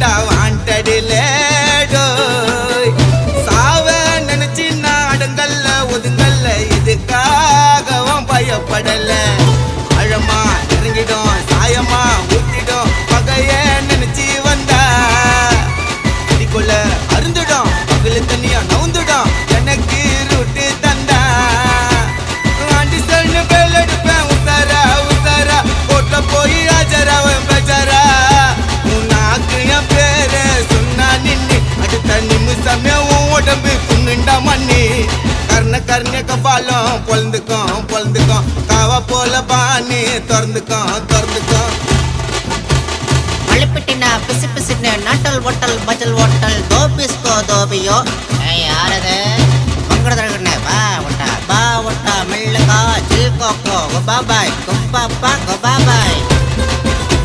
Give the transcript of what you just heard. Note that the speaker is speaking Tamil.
தாண்டா வாண்டடிலே சாவ நினைச்சு நான் அடங்கல்ல ஒதுங்கல்ல இதுக்காகவும் பயப்படல அழமா இறங்கிடும் சாயமா ஊத்திடும் பகைய நினைச்சு வந்தா அடிக்குள்ள அருந்துடும் பகல தண்ணியா நவுந்துடும் எனக்கு ரூட்டு தந்தா ஆண்டி சன்னு பேல் எடுப்பேன் உசாரா உசாரா கோட்ல போய் ஆஜராவன் பஜாரா உன்னாக்கு என் பேர சொன்னா நின்னு அடுத்த நிமிஷமே உன் உடம்பு புண்ணுண்டா மண்ணி கர்ண கர்ண கபாலம் பொழுந்துக்கும் காவா போல பாணி திறந்துக்கும் மழைப்பிட்டினா பிசு பிசுன்னு நாட்டல் ஓட்டல் பஜல் ஓட்டல் தோபிஸ்கோ தோபியோ யாரது மங்கடதழகுன்னு பா ஒட்டா மெல்லுகா ஜில் கோக்கோ பாபாய் குப்பாப்பா